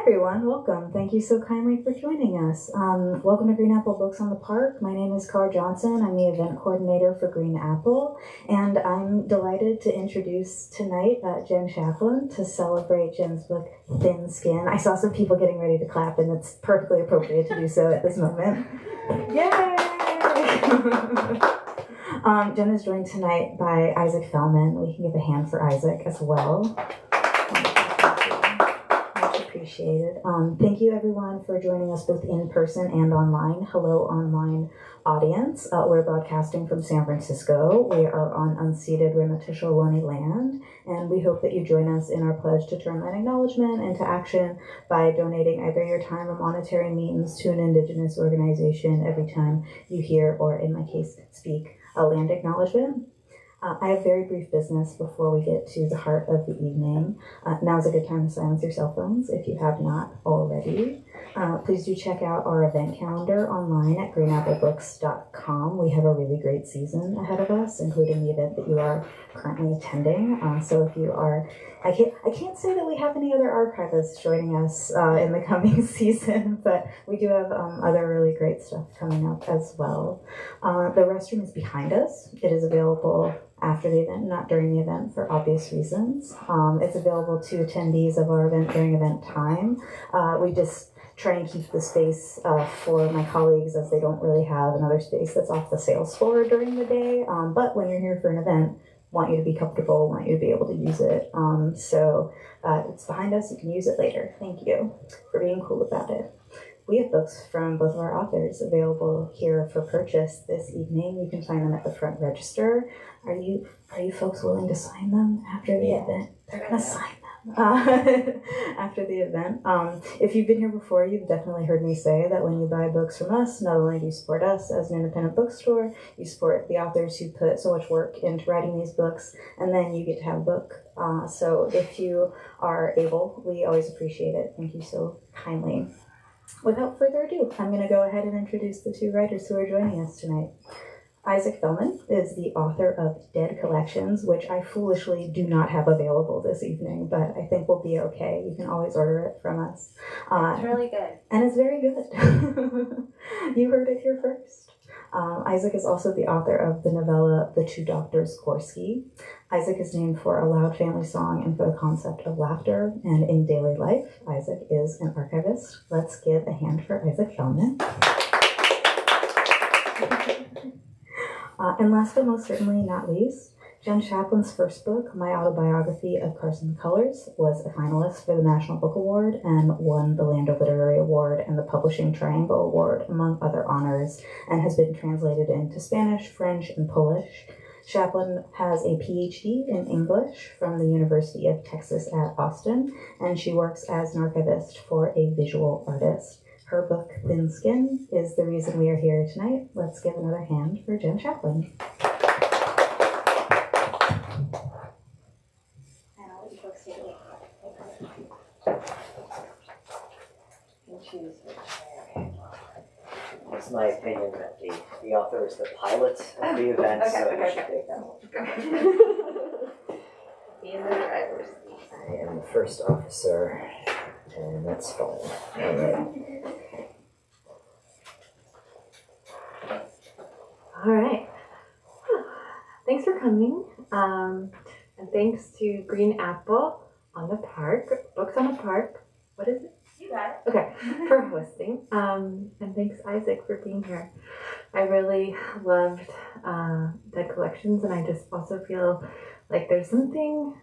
everyone, welcome. Thank you so kindly for joining us. Welcome to Green Apple Books on the Park. My name is Cara Johnson. I'm the event coordinator for Green Apple, and I'm delighted to introduce tonight Jenn Shapland to celebrate Jenn's book, Thin Skin. I saw some people getting ready to clap, and it's perfectly appropriate to do so at this moment. Yay! Jenn is joined tonight by Isaac Fellman. We can give a hand for Isaac as well. Appreciated. Thank you everyone for joining us both in person and online. Hello online audience. We're broadcasting from San Francisco. We are on unceded Ramaytush Ohlone land, and we hope that you join us in our pledge to turn that acknowledgement into action by donating either your time or monetary means to an Indigenous organization every time you hear, or in my case, speak a land acknowledgement. I have very brief business before we get to the heart of the evening. Now's a good time to silence your cell phones if you have not already. Please do check out our event calendar online at greenapplebooks.com. We have a really great season ahead of us, including the event that you are currently attending. So if you are, I can't say that we have any other archivists joining us in the coming season, but we do have other really great stuff coming up as well. The restroom is behind us. It is available after the event, not during the event for obvious reasons. It's available to attendees of our event during event time. We just try and keep the space for my colleagues, as they don't really have another space that's off the sales floor during the day. But when you're here for an event, want you to be comfortable, want you to be able to use it. So it's behind us, you can use it later. Thank you for being cool about it. We have books from both of our authors available here for purchase this evening. You can find them at the front register. Are you folks willing to sign them after the event? They're going to sign them after the event. If you've been here before, you've definitely heard me say that when you buy books from us, not only do you support us as an independent bookstore, you support the authors who put so much work into writing these books, and then you get to have a book. So if you are able, we always appreciate it. Thank you so kindly. Without further ado, I'm going to go ahead and introduce the two writers who are joining us tonight. Isaac Fellman is the author of Dead Collections, which I foolishly do not have available this evening, but I think we'll be okay. You can always order it from us. It's really good. And it's very good. You heard it here first. Isaac is also the author of the novella The Two Doctors Gorski. Isaac is named for a loud family song and for the concept of laughter. And in daily life, Isaac is an archivist. Let's give a hand for Isaac Fellman. And last but most certainly not least, Jenn Shapland's first book, My Autobiography of Carson Colors, was a finalist for the National Book Award and won the Lando Literary Award and the Publishing Triangle Award, among other honors, and has been translated into Spanish, French, and Polish. Shapland has a PhD in English from the University of Texas at Austin, and she works as an archivist for a visual artist. Her book, Thin Skin, is the reason we are here tonight. Let's give another hand for Jenn Shapland. And I'll let you folks take a look. And choose which chair. It's my opinion that the author is the pilot of the event, so you should take that one. Be in the driver's seat. I am the first officer, and that's fine. All right. All right. Thanks for coming. And thanks to Green Apple on the Park, Books on the Park. What is it? You got it. Okay, for hosting. And thanks, Isaac, for being here. I really loved Dead Collections, and I just also feel like there's something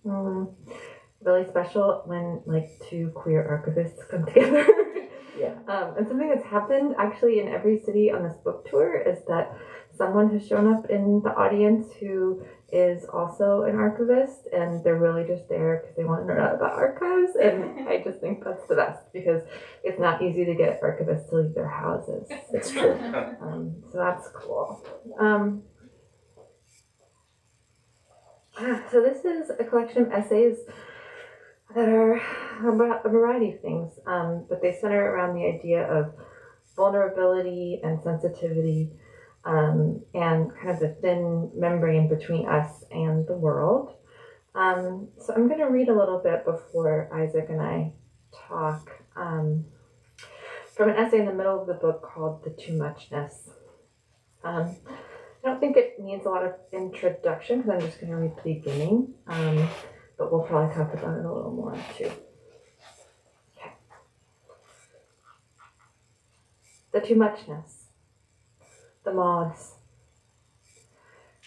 really special when two queer archivists come together. Yeah. And something that's happened actually in every city on this book tour is that someone has shown up in the audience who is also an archivist, and they're really just there because they want to learn about archives. And I just think that's the best, because it's not easy to get archivists to leave their houses. That's true. So that's cool. So this is a collection of essays that are about a variety of things, but they center around the idea of vulnerability and sensitivity, and kind of the thin membrane between us and the world. So I'm going to read a little bit before Isaac and I talk from an essay in the middle of the book called The Too Muchness. I don't think it needs a lot of introduction because I'm just going to read the beginning, but we'll probably talk about it a little more too. Okay. The Too Muchness. The moths.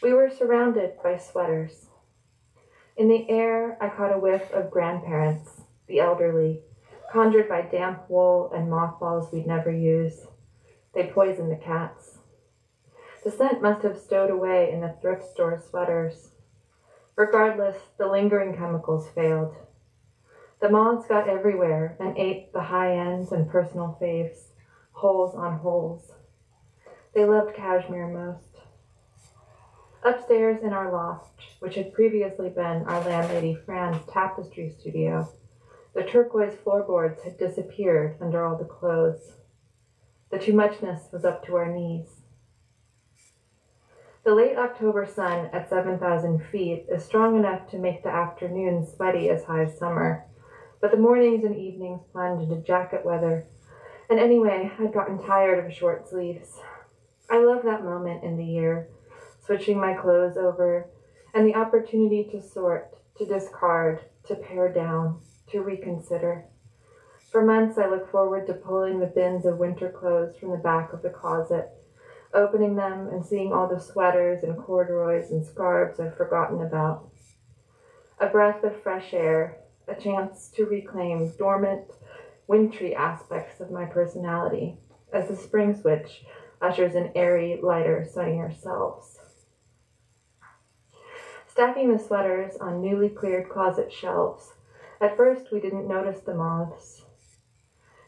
We were surrounded by sweaters. In the air, I caught a whiff of grandparents, the elderly, conjured by damp wool and mothballs we'd never use. They poisoned the cats. The scent must have stowed away in the thrift store sweaters. Regardless, the lingering chemicals failed. The moths got everywhere and ate the high ends and personal faves, holes on holes. They loved cashmere most. Upstairs in our loft, which had previously been our landlady Fran's tapestry studio, the turquoise floorboards had disappeared under all the clothes. The too muchness was up to our knees. The late October sun at 7,000 feet is strong enough to make the afternoons sweaty as high summer, but the mornings and evenings plunge into jacket weather, and anyway, I'd gotten tired of short sleeves. I love that moment in the year, switching my clothes over, and the opportunity to sort, to discard, to pare down, to reconsider. For months, I look forward to pulling the bins of winter clothes from the back of the closet, opening them and seeing all the sweaters and corduroys and scarves I've forgotten about. A breath of fresh air, a chance to reclaim dormant, wintry aspects of my personality, as the spring switch ushers in airy, lighter, sunnier selves. Stacking the sweaters on newly cleared closet shelves, at first we didn't notice the moths.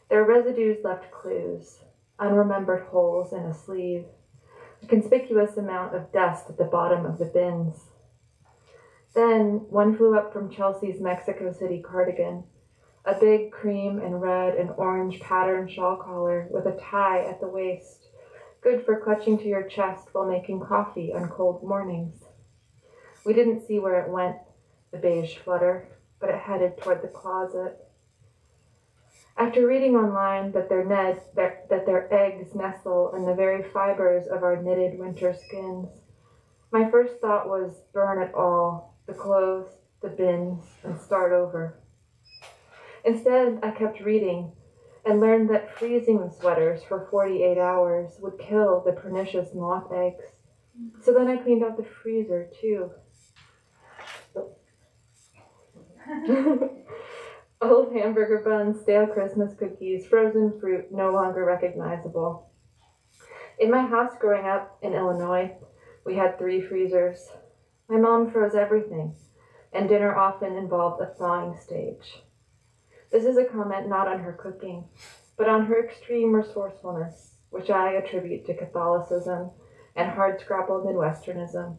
Their residues left clues, unremembered holes in a sleeve, a conspicuous amount of dust at the bottom of the bins. Then one flew up from Chelsea's Mexico City cardigan, a big cream and red and orange patterned shawl collar with a tie at the waist, good for clutching to your chest while making coffee on cold mornings. We didn't see where it went, the beige flutter, but it headed toward the closet. After reading online that their eggs nestle in the very fibers of our knitted winter skins, my first thought was burn it all, the clothes, the bins, and start over. Instead, I kept reading and learned that freezing the sweaters for 48 hours would kill the pernicious moth eggs. So then I cleaned out the freezer, too. Old hamburger buns, stale Christmas cookies, frozen fruit no longer recognizable. In my house growing up in Illinois, we had 3 freezers. My mom froze everything, and dinner often involved a thawing stage. This is a comment not on her cooking, but on her extreme resourcefulness, which I attribute to Catholicism and hard-scrabble Midwesternism,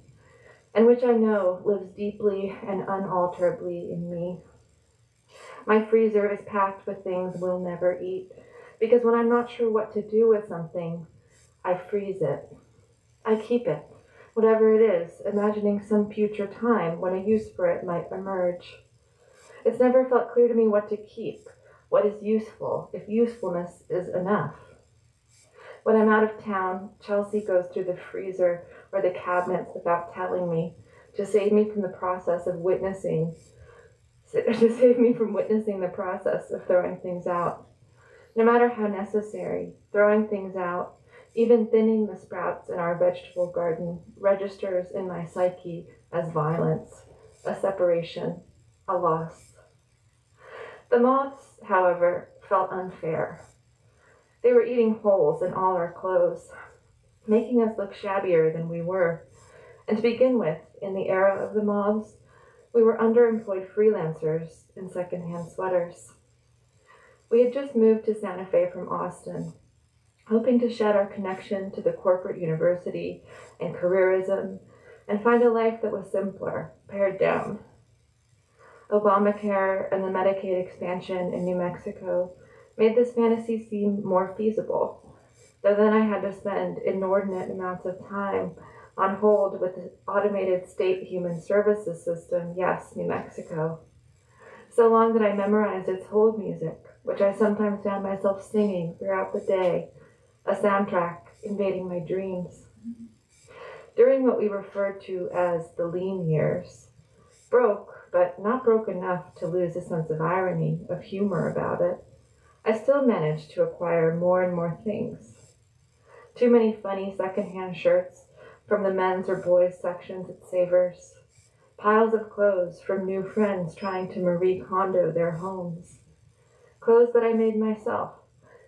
and which I know lives deeply and unalterably in me. My freezer is packed with things we'll never eat, because when I'm not sure what to do with something, I freeze it. I keep it, whatever it is, imagining some future time when a use for it might emerge. It's never felt clear to me what to keep, what is useful, if usefulness is enough. When I'm out of town, Chelsea goes through the freezer or the cabinets without telling me, to save me from the process of witnessing the process of throwing things out. No matter how necessary, throwing things out, even thinning the sprouts in our vegetable garden, registers in my psyche as violence, a separation, a loss. The moths, however, felt unfair. They were eating holes in all our clothes, making us look shabbier than we were. And to begin with, in the era of the moths, we were underemployed freelancers in secondhand sweaters. We had just moved to Santa Fe from Austin, hoping to shed our connection to the corporate university and careerism and find a life that was simpler, pared down. Obamacare and the Medicaid expansion in New Mexico made this fantasy seem more feasible, though then I had to spend inordinate amounts of time on hold with the automated state human services system, yes, New Mexico. so long that I memorized its hold music, which I sometimes found myself singing throughout the day, a soundtrack invading my dreams. During what we referred to as the lean years, broke, but not broke enough to lose a sense of irony, of humor about it, I still managed to acquire more and more things. Too many funny secondhand shirts from the men's or boys' sections at Savers, piles of clothes from new friends trying to Marie Kondo their homes, clothes that I made myself,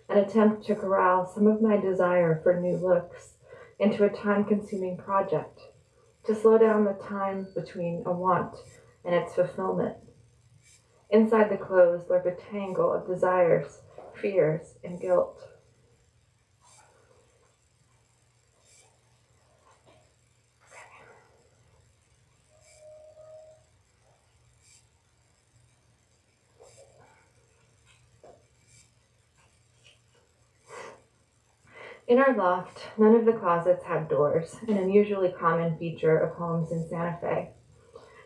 an attempt to corral some of my desire for new looks into a time-consuming project, to slow down the time between a want and its fulfillment. Inside the clothes lurk a tangle of desires, fears, and guilt. In our loft, none of the closets had doors, an unusually common feature of homes in Santa Fe.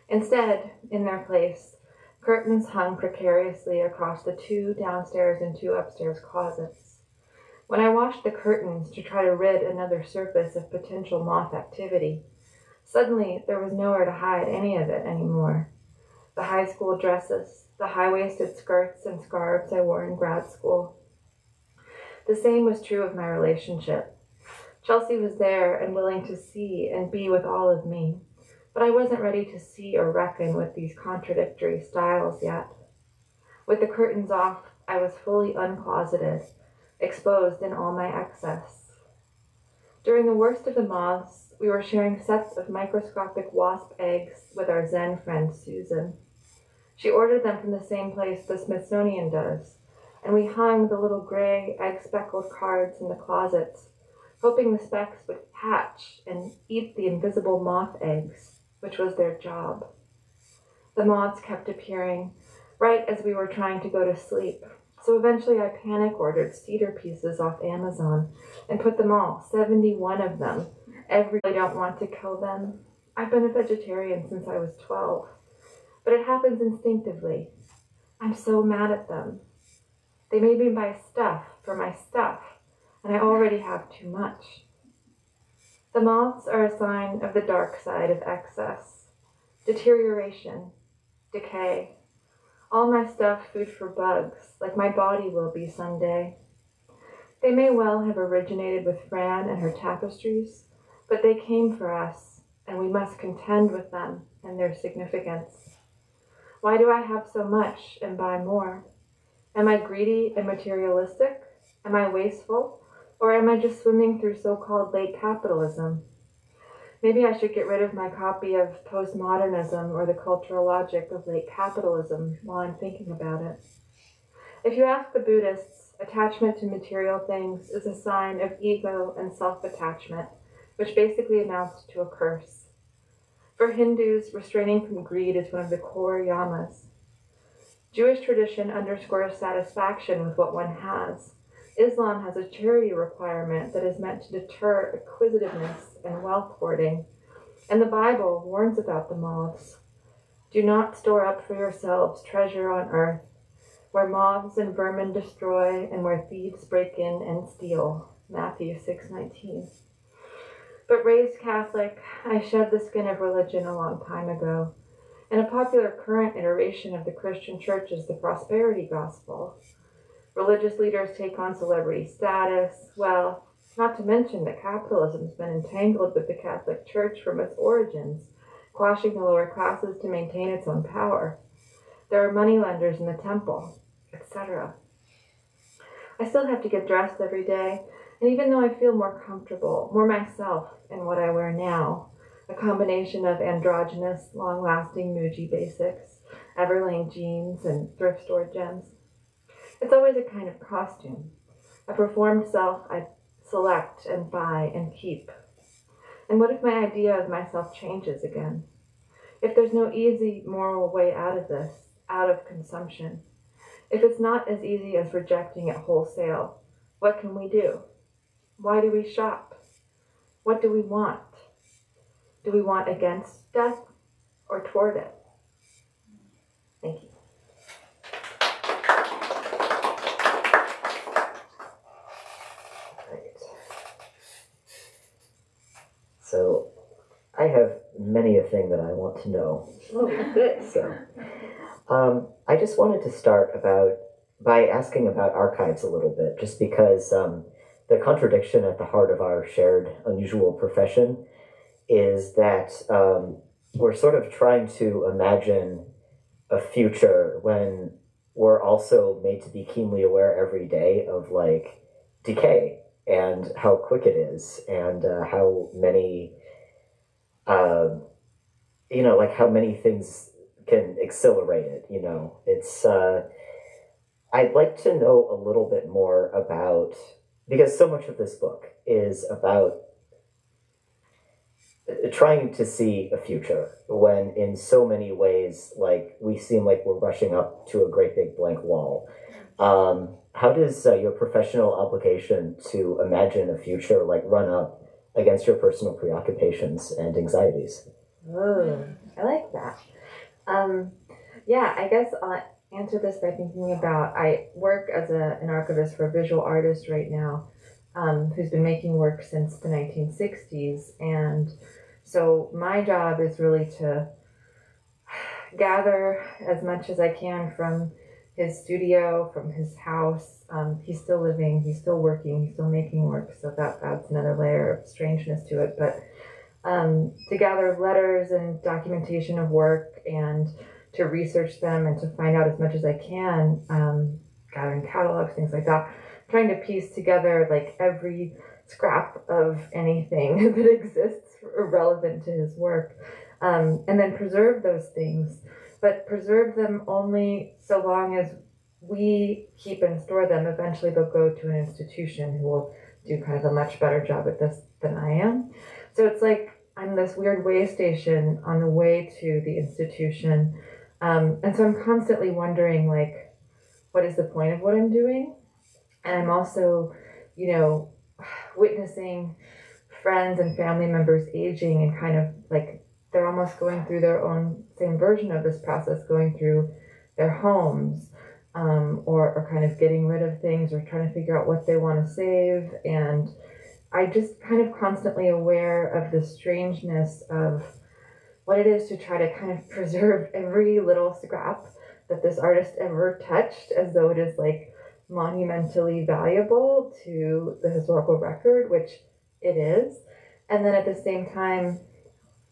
Instead, in their place, curtains hung precariously across the 2 downstairs and 2 upstairs closets. When I washed the curtains to try to rid another surface of potential moth activity, suddenly there was nowhere to hide any of it anymore. The high school dresses, the high-waisted skirts and scarves I wore in grad school. The same was true of my relationship. Chelsea was there and willing to see and be with all of me, but I wasn't ready to see or reckon with these contradictory styles yet. With the curtains off, I was fully uncloseted, exposed in all my excess. During the worst of the moths, we were sharing sets of microscopic wasp eggs with our Zen friend Susan. She ordered them from the same place the Smithsonian does, and we hung the little gray, egg-speckled cards in the closets, hoping the specks would hatch and eat the invisible moth eggs, which was their job. The moths kept appearing right as we were trying to go to sleep, so eventually I panic-ordered cedar pieces off Amazon and put them all, 71 of them. I don't want to kill them. I've been a vegetarian since I was 12, but it happens instinctively. I'm so mad at them. They made me buy stuff for my stuff, and I already have too much. The moths are a sign of the dark side of excess, deterioration, decay. All my stuff food for bugs, like my body will be someday. They may well have originated with Fran and her tapestries, but they came for us, and we must contend with them and their significance. Why do I have so much and buy more? Am I greedy and materialistic? Am I wasteful? Or am I just swimming through so-called late capitalism? Maybe I should get rid of my copy of Postmodernism or The Cultural Logic of Late Capitalism while I'm thinking about it. If you ask the Buddhists, attachment to material things is a sign of ego and self-attachment, which basically amounts to a curse. For Hindus, restraining from greed is one of the core yamas. Jewish tradition underscores satisfaction with what one has. Islam has a charity requirement that is meant to deter acquisitiveness and wealth hoarding. And the Bible warns about the moths. Do not store up for yourselves treasure on earth, where moths and vermin destroy and where thieves break in and steal. Matthew 6:19. But raised Catholic, I shed the skin of religion a long time ago. And a popular current iteration of the Christian church is the prosperity gospel. Religious leaders take on celebrity status, well, not to mention that capitalism's been entangled with the Catholic Church from its origins, quashing the lower classes to maintain its own power. There are moneylenders in the temple, etc. I still have to get dressed every day, and even though I feel more comfortable, more myself in what I wear now, a combination of androgynous, long-lasting Muji basics, Everlane jeans, and thrift store gems. It's always a kind of costume, a performed self I select and buy and keep. And what if my idea of myself changes again? If there's no easy moral way out of this, out of consumption, if it's not as easy as rejecting it wholesale, what can we do? Why do we shop? What do we want? Do we want against death or toward it? Thank you. many a thing that I want to know. Oh, good. So, I just wanted to start by asking about archives a little bit, just because the contradiction at the heart of our shared unusual profession is that we're sort of trying to imagine a future when we're also made to be keenly aware every day of like decay and how quick it is, and how many like how many things can accelerate it. It's I'd like to know a little bit more about, because so much of this book is about trying to see a future when in so many ways, like, we seem like we're rushing up to a great big blank wall. How does your professional obligation to imagine a future like run up against your personal preoccupations and anxieties? Oh, I like that. Yeah, I guess I'll answer this by thinking about, I work as an archivist for a visual artist right now, who's been making work since the 1960s. And so my job is really to gather as much as I can from his studio, from his house. He's still living, he's still working, he's still making work, so that adds another layer of strangeness to it. But to gather letters and documentation of work, and to research them, and to find out as much as I can, gathering catalogs, things like that, trying to piece together like every scrap of anything that exists relevant to his work, and then preserve those things, but preserve them only so long as we keep and store them. Eventually they'll go to an institution who will do kind of a much better job at this than I am. So it's like I'm this weird way station on the way to the institution. And so I'm constantly wondering, like, what is the point of what I'm doing? And I'm also, witnessing friends and family members aging, and kind of like they're almost going through their own same version of this process, going through their homes, or kind of getting rid of things, or trying to figure out what they want to save. And I just kind of constantly aware of the strangeness of what it is to try to kind of preserve every little scrap that this artist ever touched, as though it is like monumentally valuable to the historical record, which it is. And then at the same time,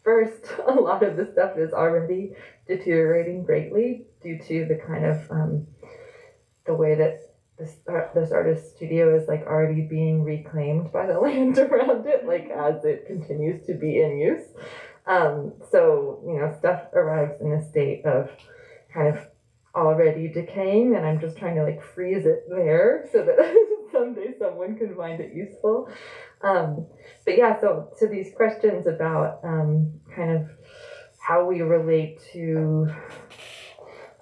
first, a lot of the stuff is already deteriorating greatly due to the kind of the way that this artist's studio is like already being reclaimed by the land around it, like as it continues to be in use. So, stuff arrives in a state of kind of already decaying, and I'm just trying to like freeze it there so that someday someone can find it useful. But yeah, so these questions about kind of how we relate to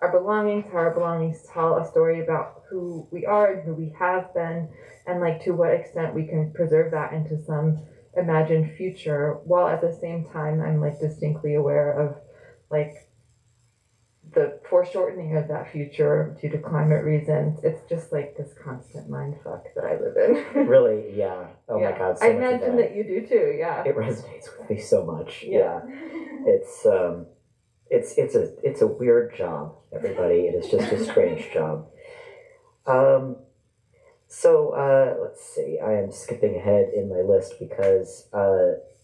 our belongings, how our belongings tell a story about who we are and who we have been, and like to what extent we can preserve that into some imagined future, while at the same time I'm like distinctly aware of like the foreshortening of that future due to climate reasons. It's just like this constant mind fuck that I live in. Really, yeah. Oh Yeah. my God, so I much of imagine that you do too. Yeah. It resonates with me so much. Yeah. It's a weird job, everybody. It is just a strange job. So let's see. I am skipping ahead in my list because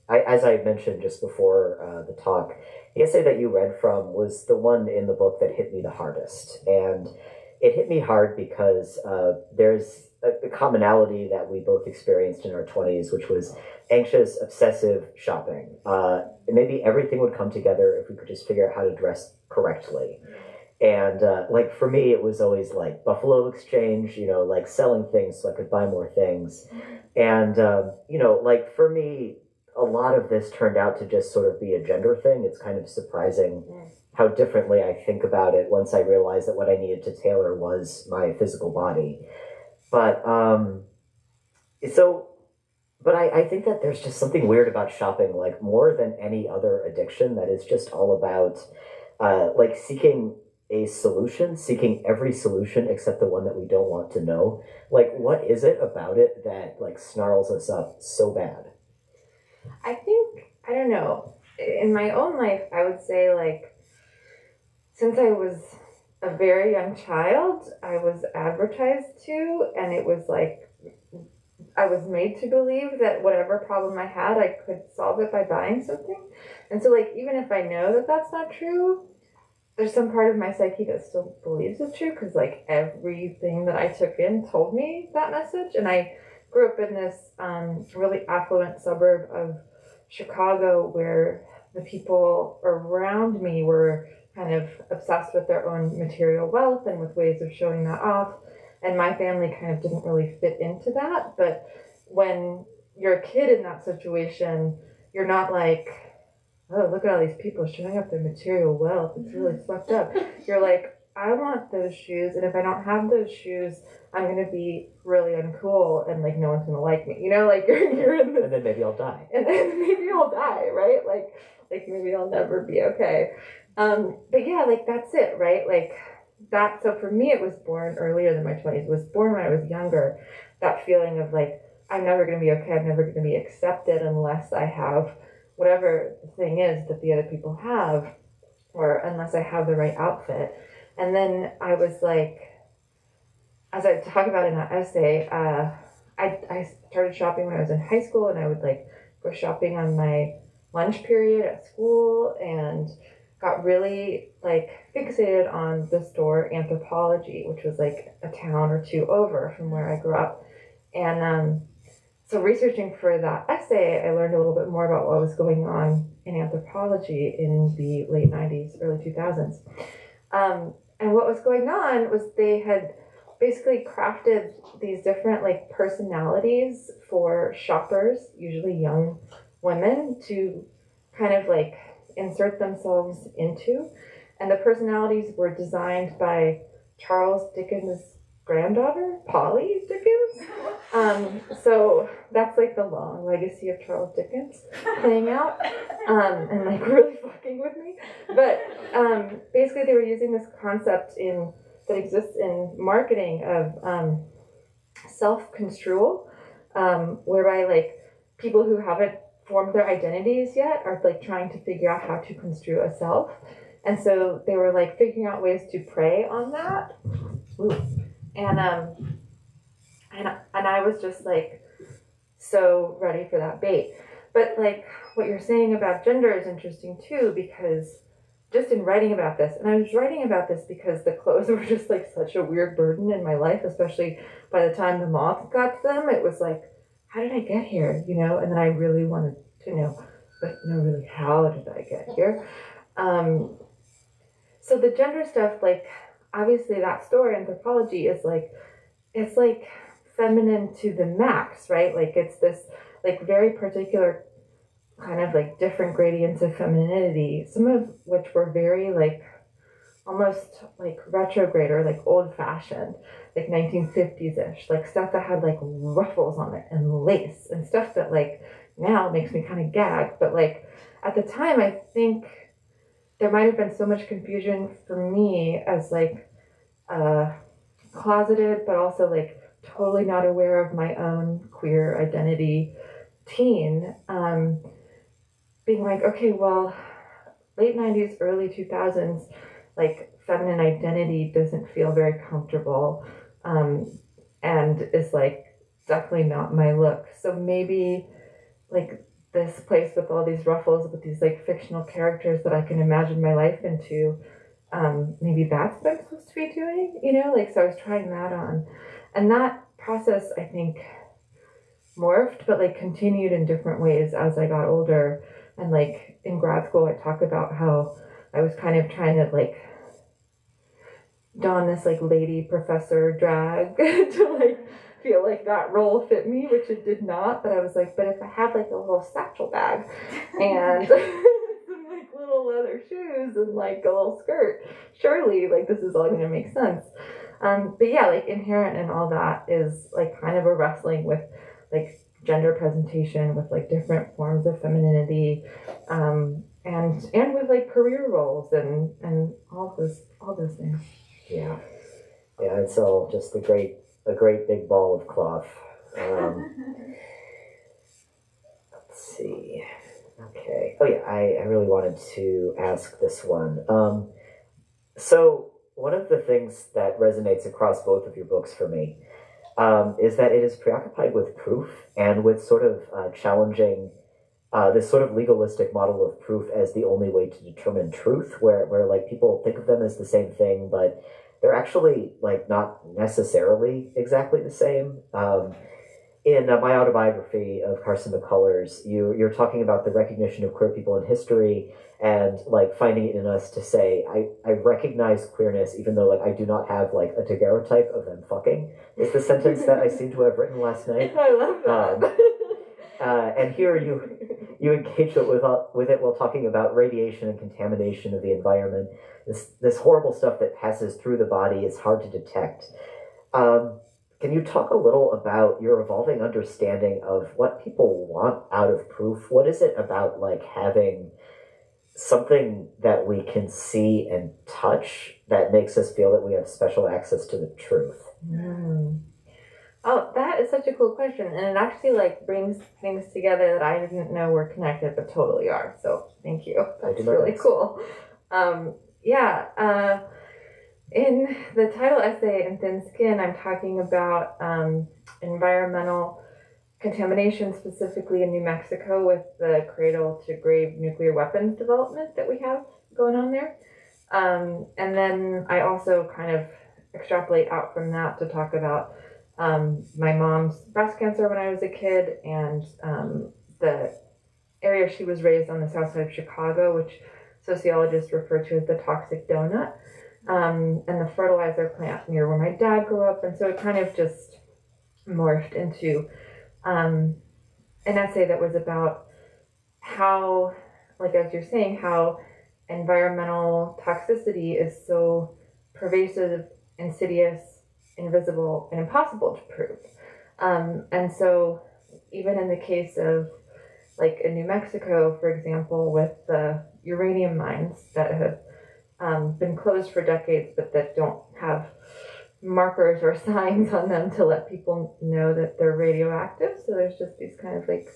as I mentioned just before the talk, the essay that you read from was the one in the book that hit me the hardest. And it hit me hard because there's a commonality that we both experienced in our 20s, which was anxious, obsessive shopping. Maybe everything would come together if we could just figure out how to dress correctly. And like for me, it was always like Buffalo Exchange, like selling things so I could buy more things. And, like for me, a lot of this turned out to just sort of be a gender thing. It's kind of surprising how differently I think about it once I realized that what I needed to tailor was my physical body. But I think that there's just something weird about shopping, like more than any other addiction, that is just all about like seeking a solution, seeking every solution except the one that we don't want to know. Like, what is it about it that like snarls us up so bad? I think, I don't know, in my own life, I would say, like, since I was a very young child, I was advertised to, and it was like I was made to believe that whatever problem I had, I could solve it by buying something. And so, like, even if I know that that's not true, there's some part of my psyche that still believes it's true because, like, everything that I took in told me that message. And I grew up in this really affluent suburb of Chicago where the people around me were kind of obsessed with their own material wealth and with ways of showing that off. And my family kind of didn't really fit into that. But when you're a kid in that situation, you're not like, oh, look at all these people showing up their material wealth. It's really fucked up. You're like, I want those shoes, and if I don't have those shoes, I'm gonna be really uncool, and like no one's gonna like me. You know, like you're in this, And then maybe I'll die. and then maybe I'll die, right? Like maybe I'll never be okay. But yeah, like that's it, right? Like that. So for me, it was born earlier than my 20s. It was born when I was younger. That feeling of like I'm never gonna be okay. I'm never gonna be accepted unless I have whatever the thing is that the other people have, or unless I have the right outfit. And then I was like, as I talk about in that essay, I started shopping when I was in high school, and I would like go shopping on my lunch period at school, and got really like fixated on the store Anthropology, which was like a town or two over from where I grew up. And so researching for that essay, I learned a little bit more about what was going on in anthropology in the late 90s, early 2000s. And what was going on was they had basically crafted these different like personalities for shoppers, usually young women, to kind of like insert themselves into. And the personalities were designed by Charles Dickens' granddaughter, Polly Dickens. So that's like the long legacy of Charles Dickens playing out, and like really fucking with me. But basically they were using this concept that exists in marketing of self-construal, whereby like people who haven't formed their identities yet are like trying to figure out how to construe a self. And so they were like figuring out ways to prey on that. Ooh. And I was just like so ready for that bait. But like what you're saying about gender is interesting too, because just in writing about this, and I was writing about this because the clothes were just like such a weird burden in my life, especially by the time the moth got to them. It was like, how did I get here? You know, and then I really wanted to know, but no, really, how did I get here? So the gender stuff, like obviously that story Anthropology is like, it's like feminine to the max, right? Like it's this like very particular kind of like different gradients of femininity, some of which were very like almost like retrograde or like old fashioned, like 1950s-ish, like stuff that had like ruffles on it and lace and stuff that like now makes me kind of gag. But like at the time, I think there might have been so much confusion for me as like closeted, but also like totally not aware of my own queer identity teen, being like, okay, well, late 90s, early 2000s, like feminine identity doesn't feel very comfortable, and is like definitely not my look. So maybe like this place with all these ruffles, with these like fictional characters that I can imagine my life into, maybe that's what I'm supposed to be doing, you know? Like, so I was trying that on. And that process, I think, morphed, but like continued in different ways as I got older. And like in grad school, I talk about how I was kind of trying to like don this like lady professor drag to like feel like that role fit me, which it did not. But I was like, but if I had like a little satchel bag and some like little leather shoes and like a little skirt, surely like this is all gonna make sense. But yeah, like inherent in all that is like kind of a wrestling with like gender presentation, with like different forms of femininity, and with like career roles and all those things. Yeah, it's all just a great big ball of cloth. Let's see. Okay. Oh yeah, I really wanted to ask this one. So one of the things that resonates across both of your books for me is that it is preoccupied with proof and with sort of challenging this sort of legalistic model of proof as the only way to determine truth, where like people think of them as the same thing, but they're actually like not necessarily exactly the same. In my autobiography of Carson McCullers, you're talking about the recognition of queer people in history and like finding it in us to say, I recognize queerness even though like I do not have like a daguerreotype of them fucking is the sentence that I seem to have written last night. I love that. And here you engage with it while talking about radiation and contamination of the environment. This horrible stuff that passes through the body is hard to detect. Um, can you talk a little about your evolving understanding of what people want out of proof? What is it about like having something that we can see and touch that makes us feel that we have special access to the truth? Mm. Oh, that is such a cool question, and it actually like brings things together that I didn't know were connected, but totally are. So thank you. That's really cool. Yeah. In the title essay in Thin Skin, I'm talking about environmental contamination, specifically in New Mexico, with the cradle to grave nuclear weapons development that we have going on there. And then I also kind of extrapolate out from that to talk about my mom's breast cancer when I was a kid, and the area she was raised on the south side of Chicago, which sociologists refer to as the toxic donut, and the fertilizer plant near where my dad grew up. And so it kind of just morphed into an essay that was about how, like as you're saying, how environmental toxicity is so pervasive, insidious, invisible, and impossible to prove. And so even in the case of like in New Mexico, for example, with the uranium mines that have been closed for decades, but that don't have markers or signs on them to let people know that they're radioactive. So there's just these kind of like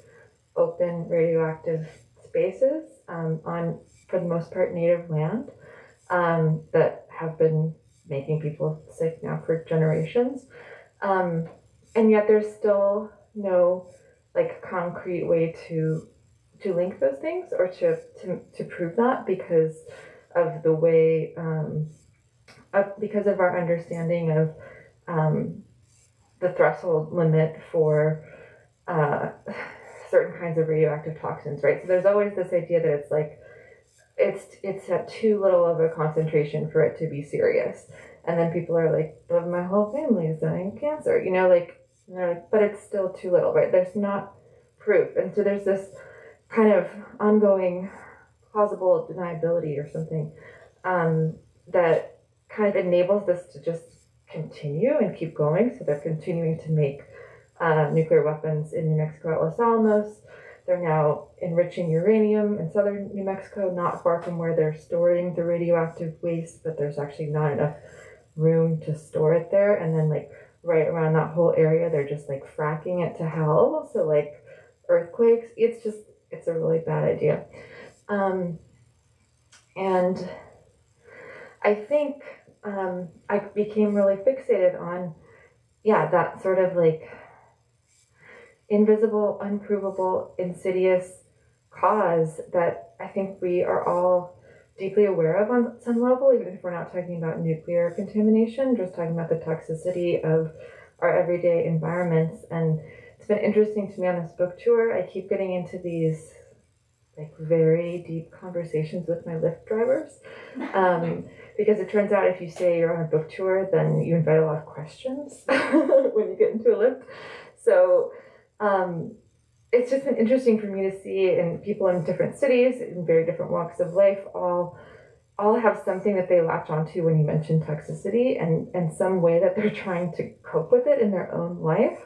open radioactive spaces on, for the most part, native land that have been making people sick now for generations. And yet there's still no like concrete way to link those things or to prove that because of the way because of our understanding of the threshold limit for certain kinds of radioactive toxins, right? So there's always this idea that it's like it's at too little of a concentration for it to be serious, and then people are like, "But my whole family is dying of cancer," you know, like, but it's still too little, right? There's not proof, and so there's this kind of ongoing plausible deniability or something that kind of enables this to just continue and keep going. So they're continuing to make nuclear weapons in New Mexico at Los Alamos. They're now enriching uranium in southern New Mexico, not far from where they're storing the radioactive waste, but there's actually not enough room to store it there. And then like right around that whole area, they're just like fracking it to hell. So like earthquakes, it's a really bad idea. And I think I became really fixated on, that sort of like invisible, unprovable, insidious cause that I think we are all deeply aware of on some level, even if we're not talking about nuclear contamination, just talking about the toxicity of our everyday environments. And it's been interesting to me on this book tour. I keep getting into these like very deep conversations with my Lyft drivers. Because it turns out if you say you're on a book tour, then you invite a lot of questions when you get into a Lyft. So it's just been interesting for me to see in people in different cities, in very different walks of life, all have something that they latch onto when you mention toxicity and some way that they're trying to cope with it in their own life.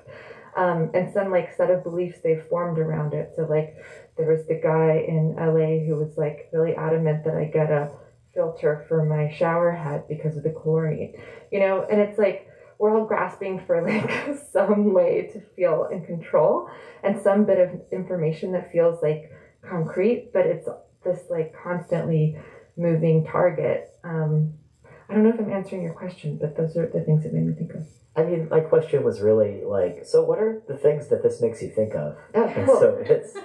And some like set of beliefs they've formed around it. So like there was the guy in LA who was like really adamant that I get a filter for my shower head because of the chlorine, and it's like we're all grasping for like some way to feel in control and some bit of information that feels like concrete, but it's this like constantly moving target. I don't know if I'm answering your question, but those are the things that made me think of. I mean, my question was really like, so what are the things that this makes you think of? Oh, And cool. so it's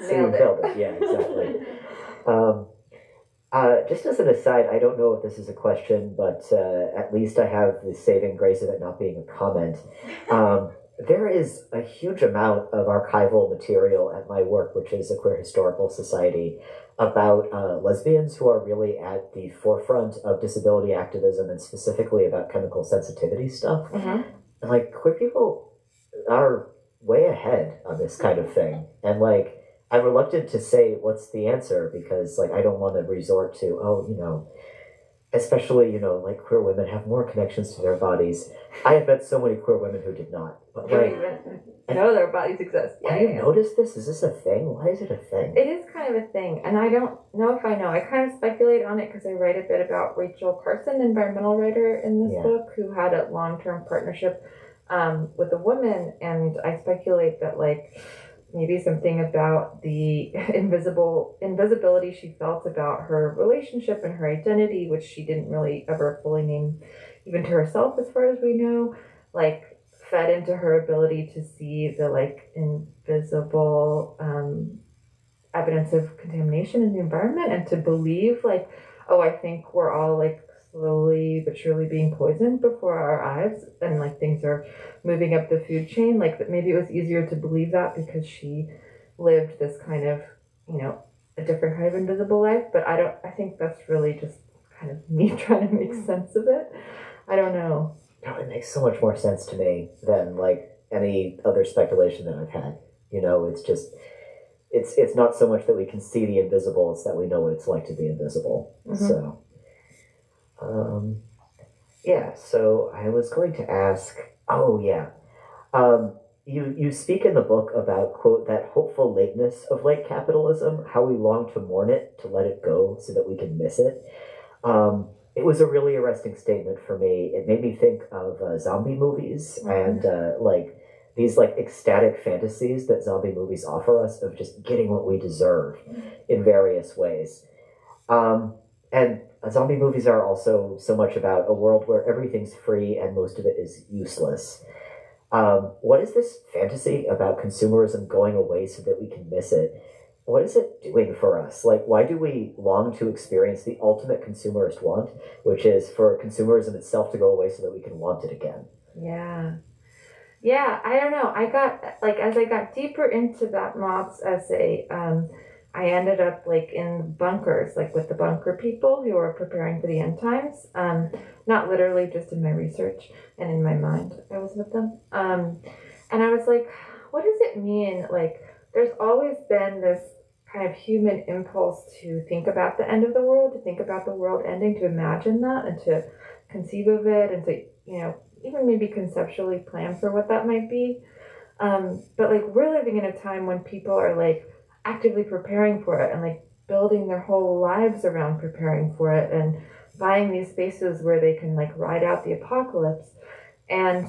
Nailed it. nailed it. Yeah, exactly. Just as an aside, I don't know if this is a question, but at least I have the saving grace of it not being a comment. There is a huge amount of archival material at my work, which is a queer historical society, about lesbians who are really at the forefront of disability activism and specifically about chemical sensitivity stuff. Mhm. And like queer people are way ahead on this kind of thing. And like I'm reluctant to say what's the answer because like I don't want to resort to, oh, especially, like queer women have more connections to their bodies. I have met so many queer women who did not. But like I know their bodies exist. have you noticed this? Is this a thing? Why is it a thing? It is kind of a thing, and I don't know if I know. I kind of speculate on it because I write a bit about Rachel Carson, environmental writer in this book, who had a long-term partnership with a woman, and I speculate that like maybe something about the invisibility she felt about her relationship and her identity, which she didn't really ever fully name even to herself, as far as we know, like fed into her ability to see the like invisible evidence of contamination in the environment and to believe like, oh, I think we're all like slowly but surely being poisoned before our eyes and like things are moving up the food chain. Like that maybe it was easier to believe that because she lived this kind of, a different kind of invisible life. But I think that's really just kind of me trying to make sense of it. I don't know. No, it makes so much more sense to me than like any other speculation that I've had. It's just it's not so much that we can see the invisible, it's that we know what it's like to be invisible. Mm-hmm. So yeah, so I was going to ask, oh yeah. You speak in the book about, quote, that hopeful lateness of late capitalism, how we long to mourn it, to let it go so that we can miss it. It was a really arresting statement for me. It made me think of zombie movies and like these like ecstatic fantasies that zombie movies offer us of just getting what we deserve in various ways. And zombie movies are also so much about a world where everything's free and most of it is useless. What is this fantasy about consumerism going away so that we can miss it? What is it doing for us? Like, why do we long to experience the ultimate consumerist want, which is for consumerism itself to go away so that we can want it again? Yeah, I don't know. I got, like, as I got deeper into that Moth's essay, I ended up, like, in bunkers, like, with the bunker people who are preparing for the end times. Not literally, just in my research and in my mind, I was with them. And I was like, what does it mean? Like, there's always been this kind of human impulse to think about the end of the world, to think about the world ending, to imagine that and to conceive of it and to, even maybe conceptually plan for what that might be. But like we're living in a time when people are like actively preparing for it and like building their whole lives around preparing for it and buying these spaces where they can like ride out the apocalypse. And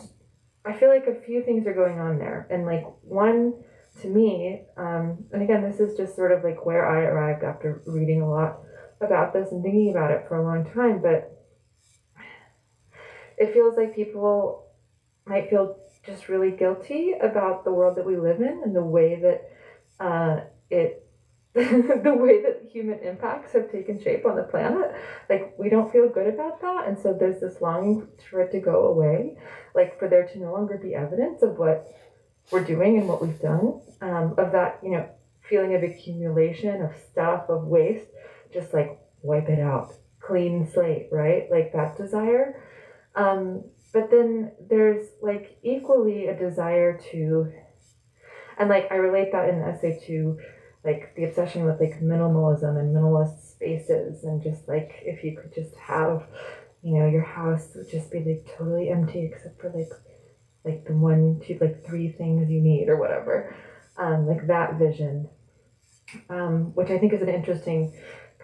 I feel like a few things are going on there. And like one, to me, and again, this is just sort of like where I arrived after reading a lot about this and thinking about it for a long time, but it feels like people might feel just really guilty about the world that we live in and the way that the way that human impacts have taken shape on the planet. Like we don't feel good about that, and so there's this longing for it to go away, like for there to no longer be evidence of what we're doing and what we've done, of that, feeling of accumulation, of stuff, of waste, just like wipe it out, clean slate, right? Like that desire. But then there's like equally a desire to, and like I relate that in the essay to like the obsession with like minimalism and minimalist spaces, and just like if you could just have, your house would just be like totally empty except for like the 1, 2, like 3 things you need or whatever, like that vision, which I think is an interesting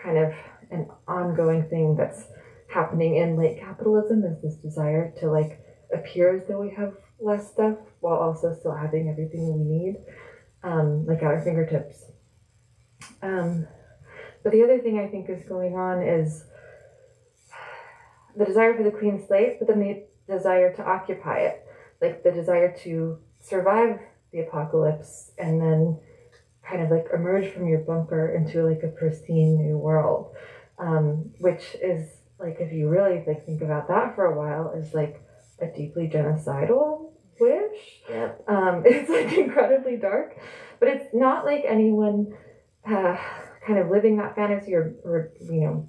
kind of an ongoing thing that's happening in late capitalism, is this desire to like appear as though we have less stuff while also still having everything we need, like at our fingertips. But the other thing I think is going on is the desire for the clean slate, but then the desire to occupy it, like the desire to survive the apocalypse and then kind of like emerge from your bunker into like a pristine new world, which is like, if you really like think about that for a while, is like a deeply genocidal wish. Yeah. It's like incredibly dark, but it's not like anyone kind of living that fantasy or you know,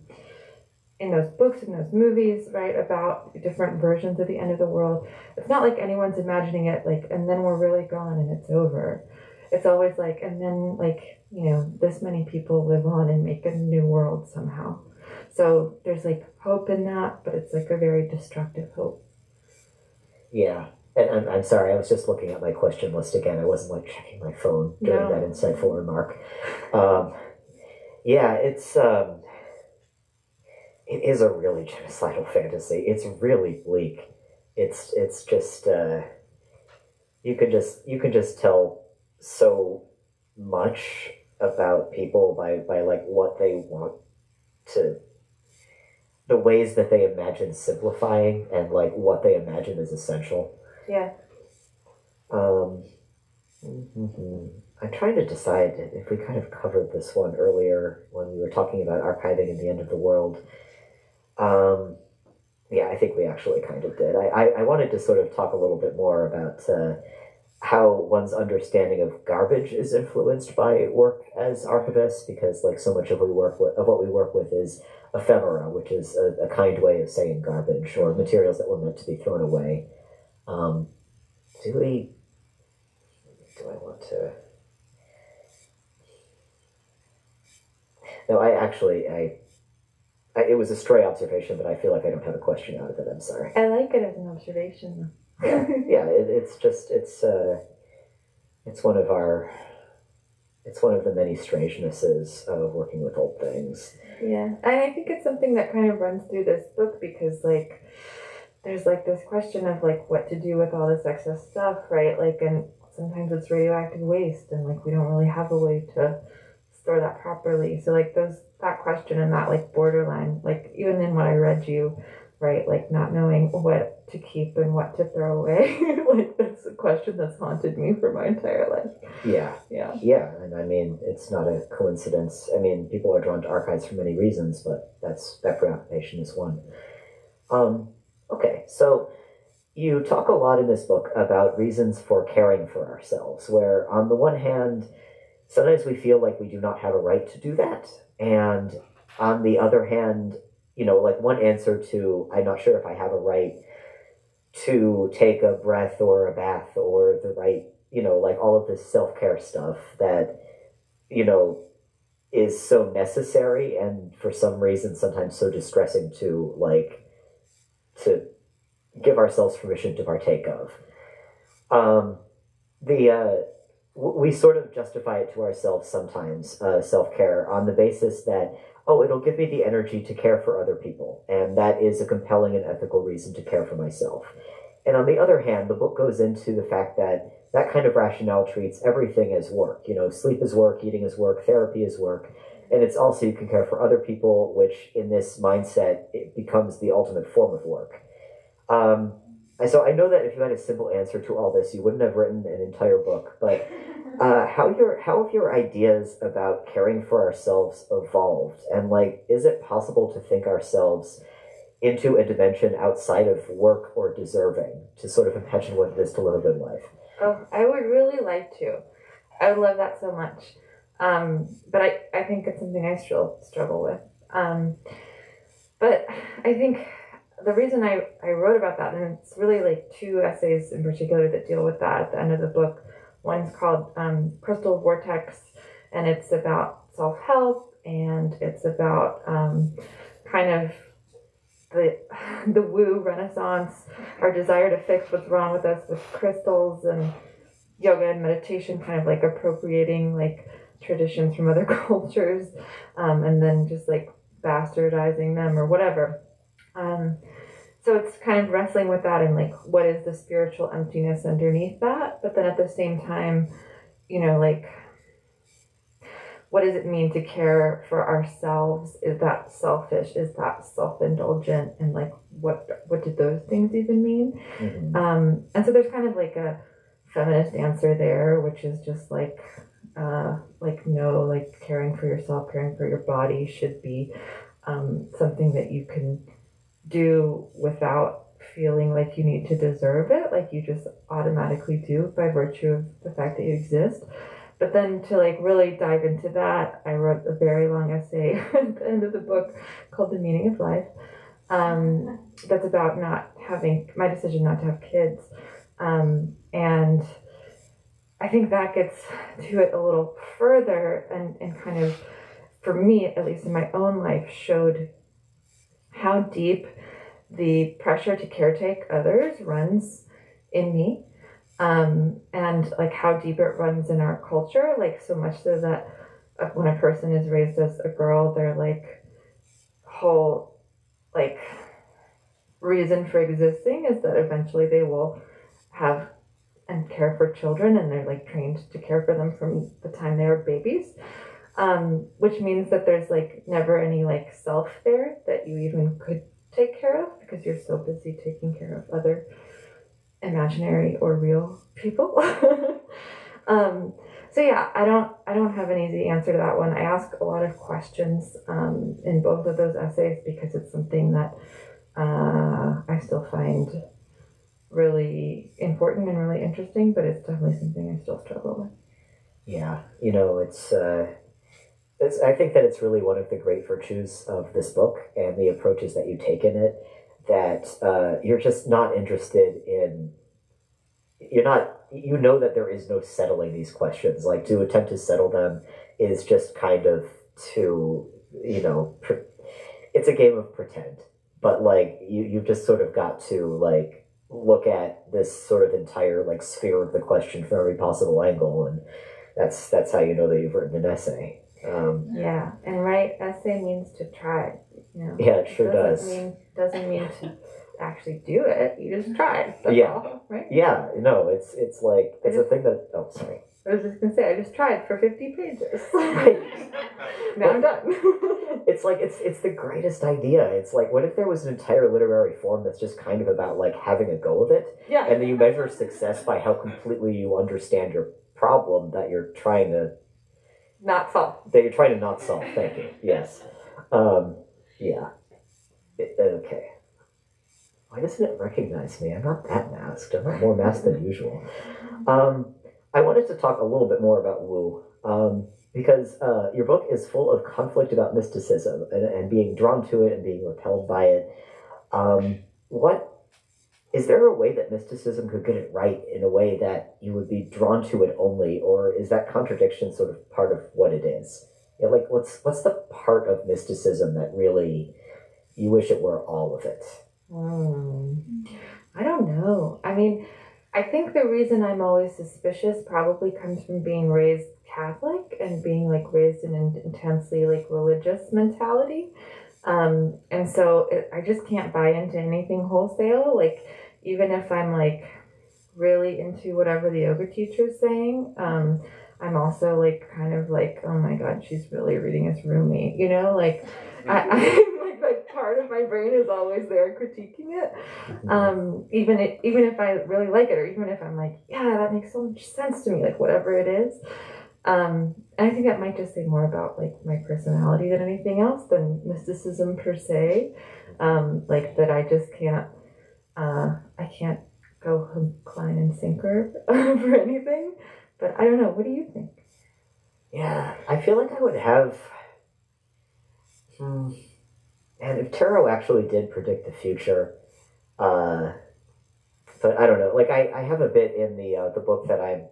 in those books, in those movies, right, about different versions of the end of the world. It's not like anyone's imagining it like, and then we're really gone and it's over. It's always like, and then like, you know, this many people live on and make a new world somehow. So there's like hope in that, but it's like a very destructive hope. Yeah. And I'm sorry, I was just looking at my question list again. I wasn't like checking my phone during that insightful remark. Yeah, it is a really genocidal fantasy. It's really bleak. It's just you can just tell so much about people by like what they want to, the ways that they imagine simplifying and like what they imagine is essential. Yeah. I'm trying to decide if we kind of covered this one earlier when we were talking about archiving and the end of the world. Yeah, I think we actually kind of did. I wanted to sort of talk a little bit more about how one's understanding of garbage is influenced by work as archivists, because like so much of what we work with is ephemera, which is a kind way of saying garbage or materials that were meant to be thrown away. Do I want to? No, it was a stray observation, but I feel like I don't have a question out of it. I'm sorry. I like it as an observation. Yeah, it's one of the many strangenesses of working with old things. Yeah, and I think it's something that kind of runs through this book because like there's like this question of like what to do with all this excess stuff, right? Like, and sometimes it's radioactive waste, and like we don't really have a way to store that properly. So like that question and that like borderline, like even in what I read you, right, like not knowing what to keep and what to throw away, like that's a question that's haunted me for my entire life. Yeah, and I mean it's not a coincidence. I mean, people are drawn to archives for many reasons, but that preoccupation is one. Okay, so you talk a lot in this book about reasons for caring for ourselves, where on the one hand, sometimes we feel like we do not have a right to do that. And on the other hand, you know, like one answer to, I'm not sure if I have a right to take a breath or a bath or the right, you know, like all of this self-care stuff that, you know, is so necessary and for some reason sometimes so distressing to give ourselves permission to partake of. We sort of justify it to ourselves sometimes, self-care, on the basis that, oh, it'll give me the energy to care for other people, and that is a compelling and ethical reason to care for myself. And on the other hand, the book goes into the fact that that kind of rationale treats everything as work. You know, sleep is work, eating is work, therapy is work, and it's also you can care for other people, which in this mindset, it becomes the ultimate form of work. So I know that if you had a simple answer to all this, you wouldn't have written an entire book, but how have your ideas about caring for ourselves evolved? And like, is it possible to think ourselves into a dimension outside of work or deserving, to sort of imagine what it is to live a good life? Oh, I would really like to. I would love that so much. But I think it's something I still struggle with. But I think the reason I wrote about that, and it's really like two essays in particular that deal with that at the end of the book. One's called Crystal Vortex, and it's about self-help, and it's about kind of the woo renaissance, our desire to fix what's wrong with us with crystals and yoga and meditation, kind of like appropriating like traditions from other cultures, and then just like bastardizing them or whatever. So it's kind of wrestling with that and like, what is the spiritual emptiness underneath that? But then at the same time, you know, like, what does it mean to care for ourselves? Is that selfish? Is that self-indulgent? And like, what do those things even mean? And so there's kind of like a feminist answer there, which is just like no, like caring for yourself, caring for your body should be something that you can do without feeling like you need to deserve it, like you just automatically do by virtue of the fact that you exist. But then to like really dive into that, I wrote a very long essay at the end of the book called The Meaning of Life. That's about not having my decision not to have kids. And I think that gets to it a little further and kind of, for me, at least in my own life, showed how deep the pressure to caretake others runs in me. And like how deep it runs in our culture, like so much so that when a person is raised as a girl, their like whole like reason for existing is that eventually they will have and care for children, and they're like trained to care for them from the time they were babies, which means that there's like never any like self there that you even could take care of because you're so busy taking care of other imaginary or real people. So yeah, I don't have an easy answer to that one. I ask a lot of questions in both of those essays because it's something that I still find really important and really interesting, but it's definitely something I still struggle with. Yeah, it's I think that it's really one of the great virtues of this book and the approaches that you take in it, that you're just not interested in, that there is no settling these questions. Like, to attempt to settle them is just kind of to, it's a game of pretend. But like, you've just sort of got to like look at this sort of entire like sphere of the question from every possible angle, and that's how you know that you've written an essay. Yeah, and write essay means to try. Yeah, it sure does. Doesn't mean to actually do it. You just tried. That's all, right? Yeah, no, it's like it's a thing that. Oh, sorry. I was just gonna say I just tried for 50 pages. Right. Now I'm done. It's like it's the greatest idea. It's like, what if there was an entire literary form that's just kind of about like having a go of it? Yeah. And then you measure success by how completely you understand your problem that you're trying to not solve. Thank you. Yes. Yeah. Okay. Why doesn't it recognize me? I'm not that masked. I'm not more masked than usual. I wanted to talk a little bit more about Wu, because your book is full of conflict about mysticism and being drawn to it and being repelled by it. What is there a way that mysticism could get it right in a way that you would be drawn to it only, or is that contradiction sort of part of what it is? Yeah, like what's the part of mysticism that really you wish it were all of it? I don't know. I mean, I think the reason I'm always suspicious probably comes from being raised Catholic and being like raised in an intensely like religious mentality. And so I just can't buy into anything wholesale. Like, even if I'm like really into whatever the yoga teacher's saying, I'm also like kind of like, oh my God, she's really reading as Rumi, like I'm like part of my brain is always there critiquing it. Even if I really like it, or even if I'm like, yeah, that makes so much sense to me, like whatever it is. And I think that might just say more about like my personality than anything else, than mysticism per se. Like that I just can't, I can't go hook, line, and sinker for anything. But I don't know. What do you think? Yeah, I feel like I would have. And if tarot actually did predict the future, but I don't know. Like I have a bit in the book that I'm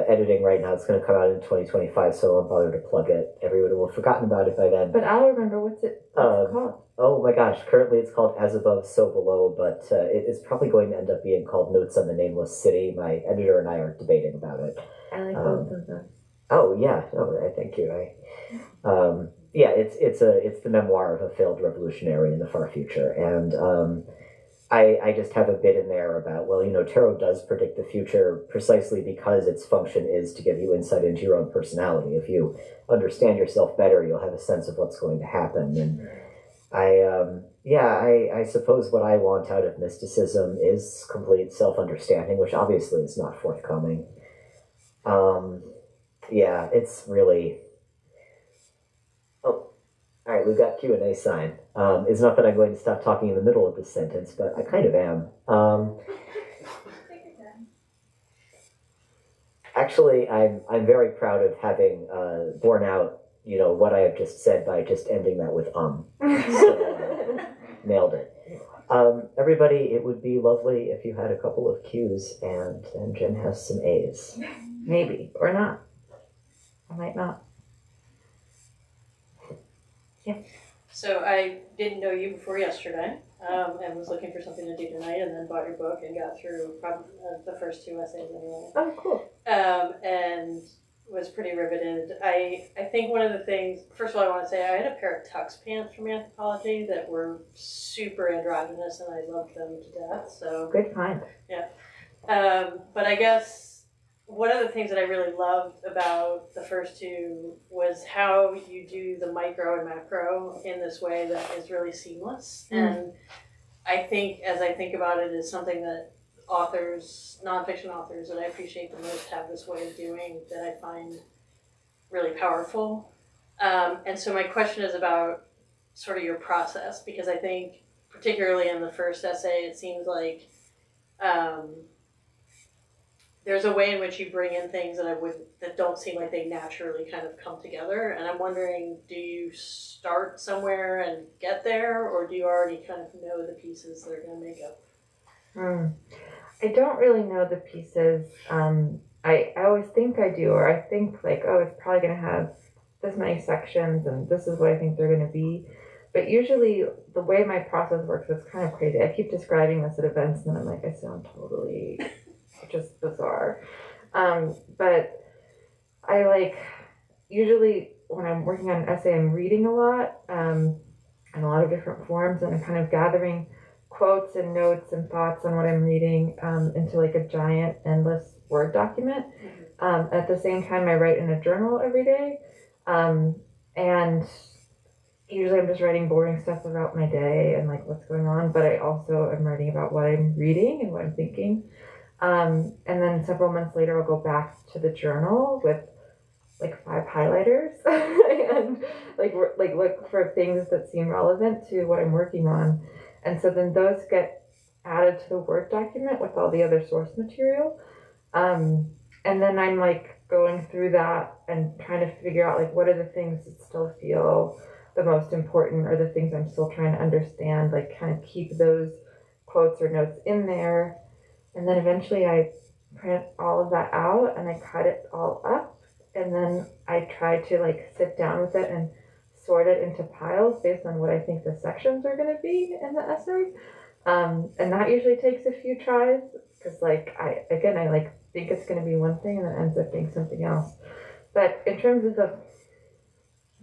editing right now. It's going to come out in 2025, so I won't bother to plug it. Everyone will have forgotten about it by then. But I'll remember what's it called. Oh my gosh! Currently, it's called As Above, So Below, but it is probably going to end up being called Notes on the Nameless City. My editor and I are debating about it. I like both of them. Oh yeah, no, thank you. Yeah, it's the memoir of a failed revolutionary in the far future, and I just have a bit in there about, well, tarot does predict the future precisely because its function is to give you insight into your own personality. If you understand yourself better, you'll have a sense of what's going to happen. And I suppose what I want out of mysticism is complete self-understanding, which obviously is not forthcoming. It's really... Oh, all right, we've got Q&A sign. It's not that I'm going to stop talking in the middle of this sentence, but I kind of am. Actually, I'm very proud of having borne out, what I have just said by just ending that with So, nailed it. Everybody, it would be lovely if you had a couple of Q's and Jen has some A's. Maybe, or not. I might not. Yeah. So I didn't know you before yesterday, and was looking for something to do tonight, and then bought your book and got through probably the first 2 essays anyway. Oh, cool. And was pretty riveted. I think one of the things, first of all, I want to say I had a pair of tux pants from Anthropology that were super androgynous, and I loved them to death. So good find. Yeah. But I guess one of the things that I really loved about the first 2 was how you do the micro and macro in this way that is really seamless. And I think, as I think about it, is something that authors, nonfiction authors that I appreciate the most have this way of doing that I find really powerful. And so my question is about sort of your process, because I think particularly in the first essay, it seems like there's a way in which you bring in things that don't seem like they naturally kind of come together. And I'm wondering, do you start somewhere and get there, or do you already kind of know the pieces that are going to make up? I don't really know the pieces. I always think I do, or I think like, oh, it's probably going to have this many sections and this is what I think they're going to be. But usually the way my process works is kind of crazy. I keep describing this at events and then I'm like, I sound totally just bizarre. But I usually when I'm working on an essay, I'm reading a lot in a lot of different forms, and I'm kind of gathering quotes and notes and thoughts on what I'm reading into like a giant, endless Word document. At the same time, I write in a journal every day. And usually I'm just writing boring stuff about my day and like what's going on, but I also am writing about what I'm reading and what I'm thinking. And then several months later, I'll go back to the journal with like 5 highlighters and look for things that seem relevant to what I'm working on. And so then those get added to the Word document with all the other source material. And then I'm like going through that and trying to figure out like what are the things that still feel the most important, or the things I'm still trying to understand, like kind of keep those quotes or notes in there. And then eventually I print all of that out and I cut it all up. And then I try to like sit down with it and sort it into piles based on what I think the sections are going to be in the essay. And that usually takes a few tries because I think it's going to be one thing and then ends up being something else. But in terms of the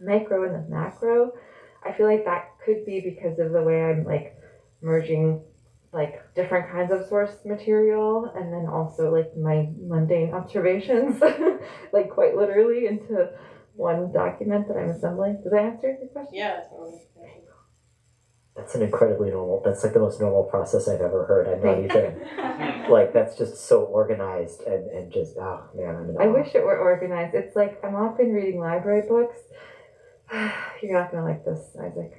micro and the macro, I feel like that could be because of the way I'm like merging like different kinds of source material and then also like my mundane observations like quite literally into one document that I'm assembling. Does that answer your question? Yeah, totally. That's an incredibly normal, that's like the most normal process I've ever heard. I'm not even, like, that's just so organized and just, oh man. I wish it were organized. It's like, I'm often reading library books. You're not going to like this, Isaac.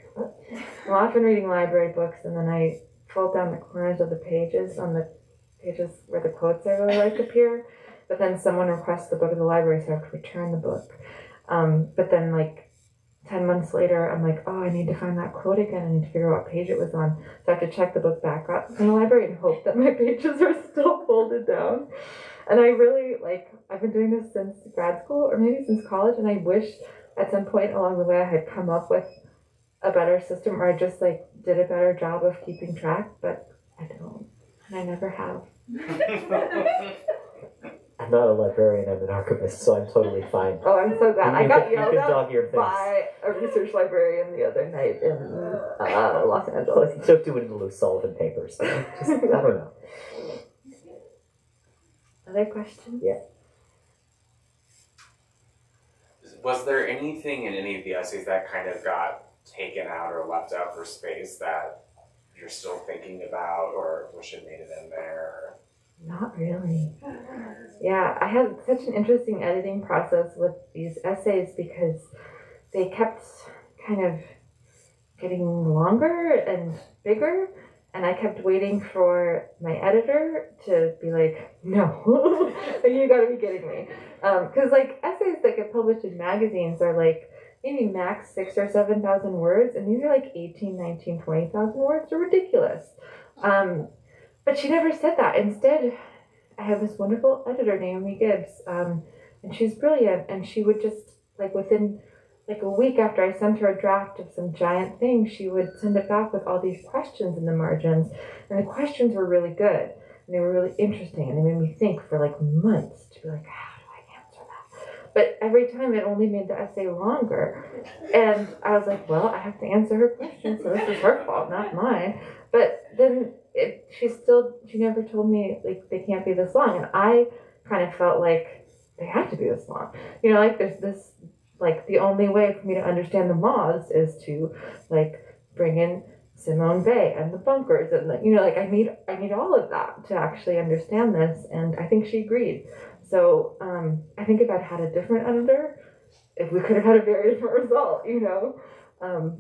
I'm often reading library books and then I fold down the corners of the pages on the pages where the quotes I really like appear. But then someone requests the book at the library, so I have to return the book. But then like 10 months later, I'm like, oh, I need to find that quote again. I need to figure out what page it was on. So I have to check the book back up in the library and hope that my pages are still folded down. And I really, I've been doing this since grad school or maybe since college. And I wish at some point along the way I had come up with a better system, or I just did a better job of keeping track, but I don't. And I never have. I'm not a librarian, I'm an archivist, so I'm totally fine. Oh, I'm so glad. I You got can yelled dog your at things. by a research librarian the other night in Los Angeles. He took doing the Lou Sullivan papers. Just, I don't know. Other questions? Yeah. Was there anything in any of the essays that kind of got taken out or left out for space that you're still thinking about or wish had made it in there? Not really. Yeah, I had such an interesting editing process with these essays because they kept kind of getting longer and bigger, and I kept waiting for my editor to be like, no, you gotta be kidding me. Because like essays that get published in magazines are like maybe max 6,000 or 7,000 words, and these are like 18, 19, 20,000 words. They're ridiculous. But she never said that. Instead, I have this wonderful editor, Naomi Gibbs, and she's brilliant, and she would just, like within like a week after I sent her a draft of some giant thing, she would send it back with all these questions in the margins, and the questions were really good, and they were really interesting, and they made me think for like months to be like, how do I answer that? But every time it only made the essay longer, and I was like, well, I have to answer her question, so this is her fault, not mine. But then she never told me like they can't be this long, and I kind of felt like they have to be this long. You know, like there's this, like the only way for me to understand the moths is to like bring in Simone Bay and the bunkers, and like, you know, like I need all of that to actually understand this, and I think she agreed. So I think if I'd had a different editor, if we could have had a very different result, you know.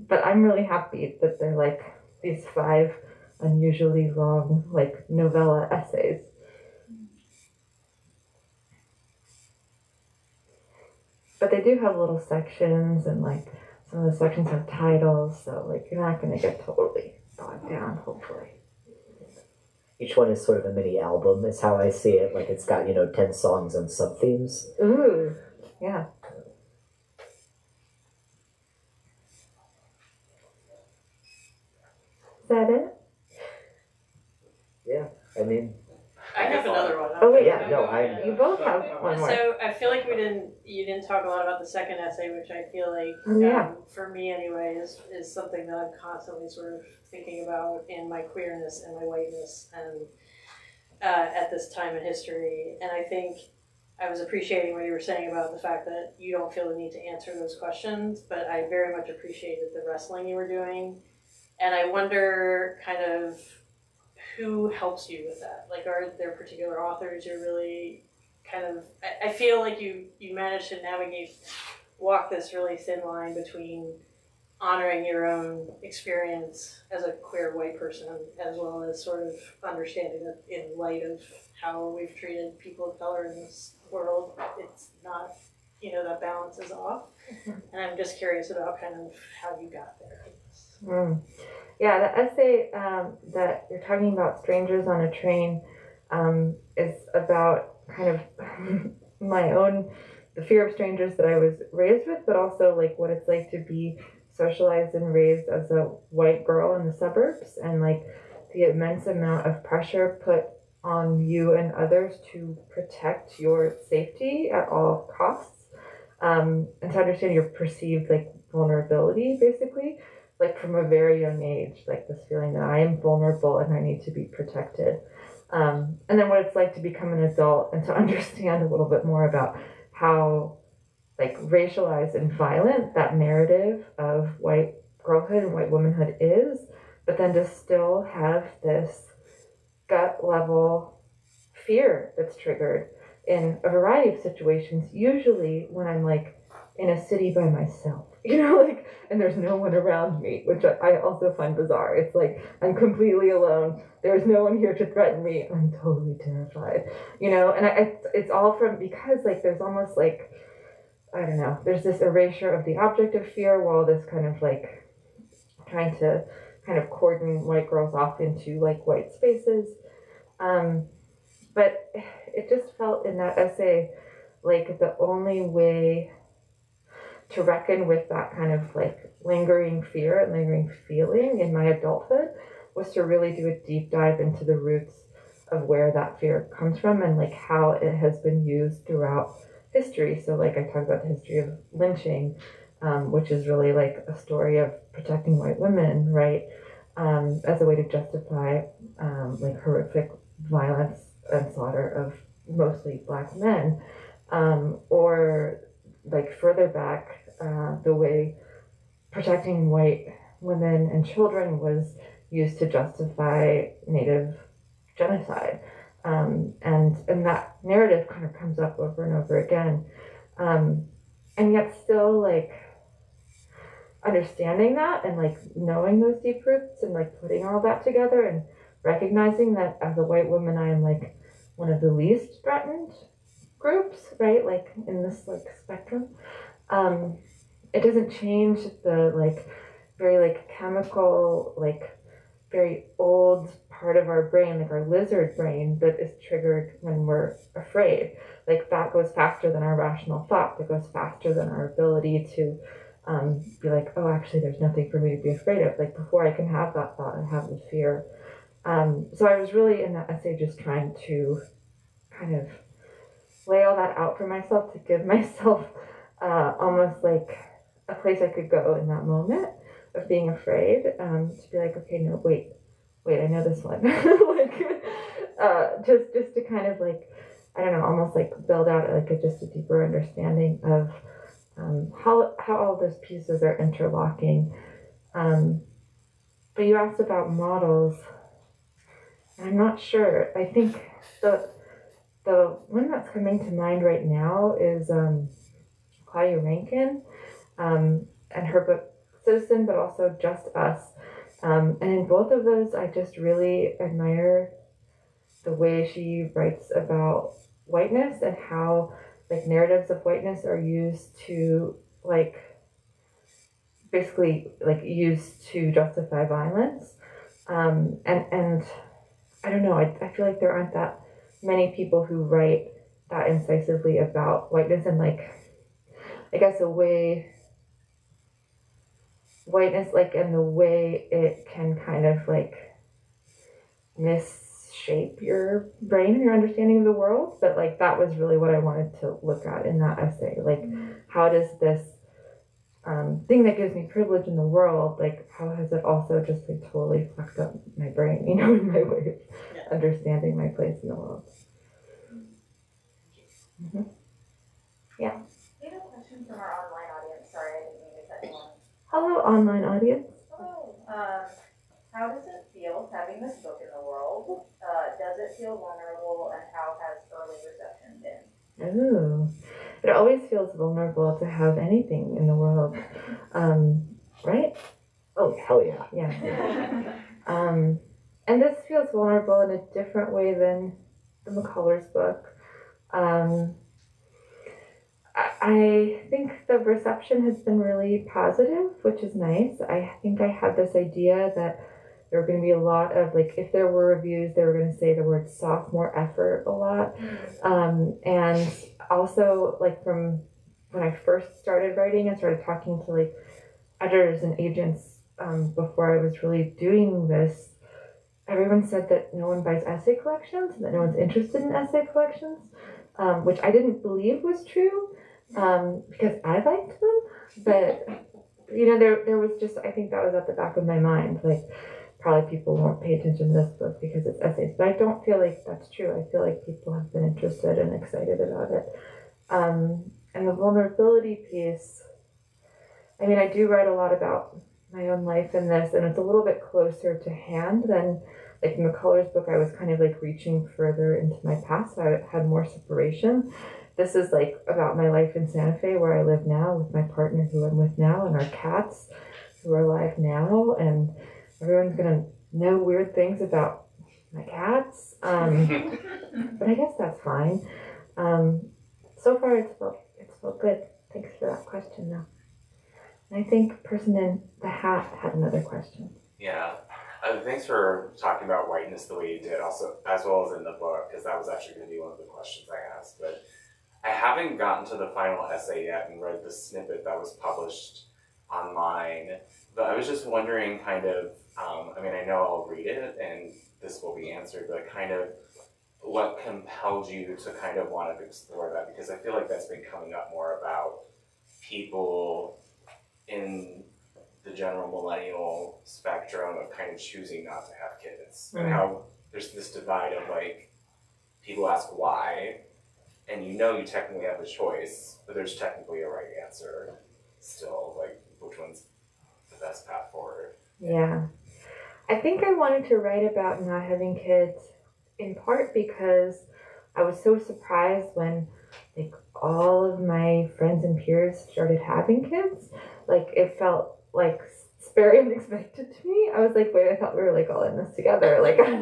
But I'm really happy that they're like these 5 unusually long like novella essays. But they do have little sections, and like some of the sections have titles, so like you're not going to get totally bogged down, hopefully. Each one is sort of a mini album, is how I see it. Like it's got, 10 songs and sub-themes. Ooh, yeah. Is that it? Yeah, I mean, I have another one. Oh wait, yeah, no, I. you both have one more. So I feel like you didn't talk a lot about the second essay, which I feel like, Yeah. for me anyway, is something that I'm constantly sort of thinking about in my queerness and my whiteness and at this time in history. And I think I was appreciating what you were saying about the fact that you don't feel the need to answer those questions, but I very much appreciated the wrestling you were doing. And I wonder kind of who helps you with that? Like, are there particular authors you're really kind of, I feel like you managed to walk this really thin line between honoring your own experience as a queer white person, as well as sort of understanding that in light of how we've treated people of color in this world, it's not, that balance is off. And I'm just curious about kind of how you got there. Yeah, the essay that you're talking about, Strangers on a Train, is about kind of the fear of strangers that I was raised with, but also like what it's like to be socialized and raised as a white girl in the suburbs, and like the immense amount of pressure put on you and others to protect your safety at all costs, and to understand your perceived like vulnerability, basically. Like from a very young age, like this feeling that I am vulnerable and I need to be protected. And then what it's like to become an adult and to understand a little bit more about how like racialized and violent that narrative of white girlhood and white womanhood is, but then to still have this gut level fear that's triggered in a variety of situations, usually when I'm like in a city by myself, and there's no one around me, which I also find bizarre. It's like I'm completely alone. There's no one here to threaten me. I'm totally terrified, and it's all because like there's almost like, I don't know, there's this erasure of the object of fear while this kind of like trying to kind of cordon white girls off into like white spaces. But it just felt in that essay like the only way to reckon with that kind of like lingering fear and lingering feeling in my adulthood was to really do a deep dive into the roots of where that fear comes from and like how it has been used throughout history. So like I talked about the history of lynching, which is really like a story of protecting white women, right? As a way to justify like horrific violence and slaughter of mostly Black men, or like further back, the way protecting white women and children was used to justify Native genocide, and that narrative kind of comes up over and over again, and yet still like understanding that and like knowing those deep roots and like putting all that together and recognizing that as a white woman I am like one of the least threatened groups, right? Like in this like spectrum. It doesn't change the like very like chemical, like very old part of our brain, like our lizard brain that is triggered when we're afraid. Like that goes faster than our rational thought, that goes faster than our ability to be like, oh, actually, there's nothing for me to be afraid of. Like before I can have that thought, I have the fear. So I was really in that essay just trying to kind of lay all that out for myself to give myself almost like a place I could go in that moment of being afraid, to be like, okay, no, wait, I know this one. Like, just to kind of like, I don't know, almost like build out like just a deeper understanding of how all those pieces are interlocking. But you asked about models, and I'm not sure. I think the one that's coming to mind right now is Claudia Rankin, and her book Citizen, but also Just Us. And in both of those, I just really admire the way she writes about whiteness and how like narratives of whiteness are used to like basically like used to justify violence. And I don't know, I feel like there aren't that many people who write that incisively about whiteness and like I guess a way whiteness like and the way it can kind of like misshape your brain and your understanding of the world. But like that was really what I wanted to look at in that essay. Like how does this thing that gives me privilege in the world, like how has it also just like totally fucked up my brain, you know, in my way of understanding my place in the world. Mm-hmm. Yeah. We have a question from our online audience. Sorry, I didn't mean to cut you off. Hello, online audience. Hello. How does it feel having this book in the world? Does it feel vulnerable, and how has early reception been? Oh, it always feels vulnerable to have anything in the world, right? Oh, hell yeah. Yeah. And this feels vulnerable in a different way than the McCullers book. I think the reception has been really positive, which is nice. I think I had this idea that there were going to be a lot of, like, if there were reviews, they were going to say the word sophomore effort a lot. And also, like, from when I first started writing, I started talking to, like, editors and agents before I was really doing this. Everyone said that no one buys essay collections, and that no one's interested in essay collections, which I didn't believe was true. Because I liked them, but you know, there was just, I think that was at the back of my mind, like probably people won't pay attention to this book because it's essays, but I don't feel like that's true. I feel like people have been interested and excited about it. And the vulnerability piece, I mean, I do write a lot about my own life in this, and it's a little bit closer to hand than like in McCullers' book. I was kind of like reaching further into my past, so I had more separation. This is like about my life in Santa Fe, where I live now with my partner who I'm with now and our cats who are alive now. And everyone's going to know weird things about my cats. But I guess that's fine. So far it's felt good. Thanks for that question though. And I think person in the hat had another question. Yeah. Thanks for talking about whiteness the way you did, also as well as in the book, because that was actually going to be one of the questions I asked. But I haven't gotten to the final essay yet and read the snippet that was published online, but I was just wondering kind of, I mean, I know I'll read it and this will be answered, but kind of what compelled you to kind of want to explore that? Because I feel like that's been coming up more about people in the general millennial spectrum of kind of choosing not to have kids, and how there's this divide of like, people ask why, and you technically have a choice, but there's technically a right answer still, like which one's the best path forward. Yeah. I think I wanted to write about not having kids in part because I was so surprised when like all of my friends and peers started having kids. Like it felt like very unexpected to me. I was like, wait, I thought we were like all in this together. Like, wait,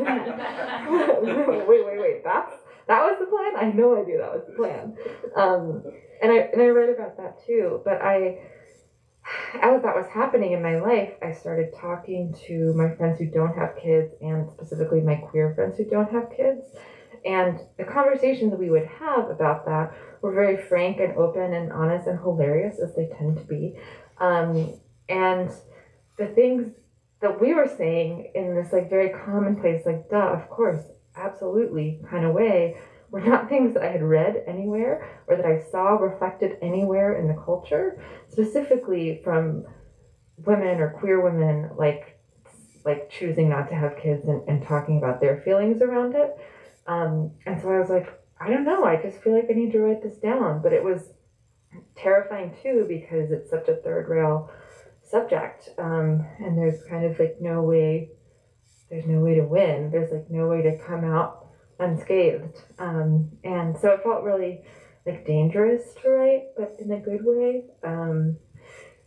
that was the plan? I had no idea that was the plan. And I read about that too. But as that was happening in my life, I started talking to my friends who don't have kids, and specifically my queer friends who don't have kids. And the conversations that we would have about that were very frank and open and honest and hilarious, as they tend to be. And the things that we were saying in this like very commonplace, like, duh, of course, absolutely kind of way, were not things that I had read anywhere or that I saw reflected anywhere in the culture, specifically from women or queer women, like choosing not to have kids and talking about their feelings around it. And so I was like, I don't know, I just feel like I need to write this down. But it was terrifying too, because it's such a third rail subject. And there's kind of like there's no way to win. There's like no way to come out unscathed. And so it felt really like dangerous to write, but in a good way.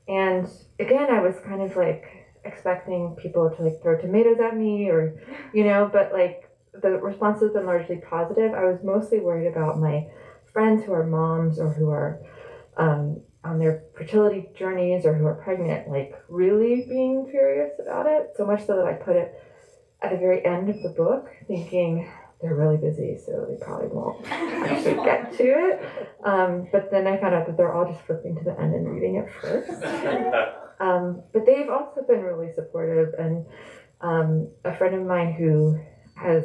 And again, I was kind of like expecting people to like throw tomatoes at me or, but like the response has been largely positive. I was mostly worried about my friends who are moms or who are on their fertility journeys or who are pregnant, like really being furious about it. So much so that I put it at the very end of the book, thinking they're really busy, so they probably won't actually get to it. But then I found out that they're all just flipping to the end and reading it first. But they've also been really supportive. And a friend of mine who has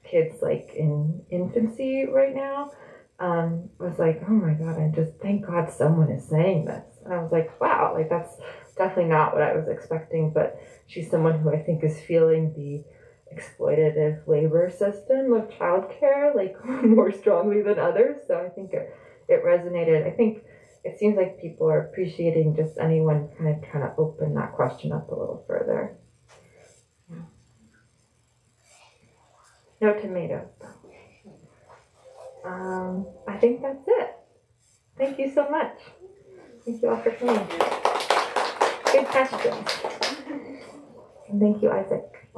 kids like in infancy right now was like, oh my God, I just thank God someone is saying this. And I was like, wow, like that's definitely not what I was expecting. But she's someone who I think is feeling the exploitative labor system of childcare like more strongly than others. So I think it resonated. I think it seems like people are appreciating just anyone kind of trying to open that question up a little further. Yeah. No tomatoes. I think that's it. Thank you so much. Thank you all for coming. Good questions. And thank you, Isaac.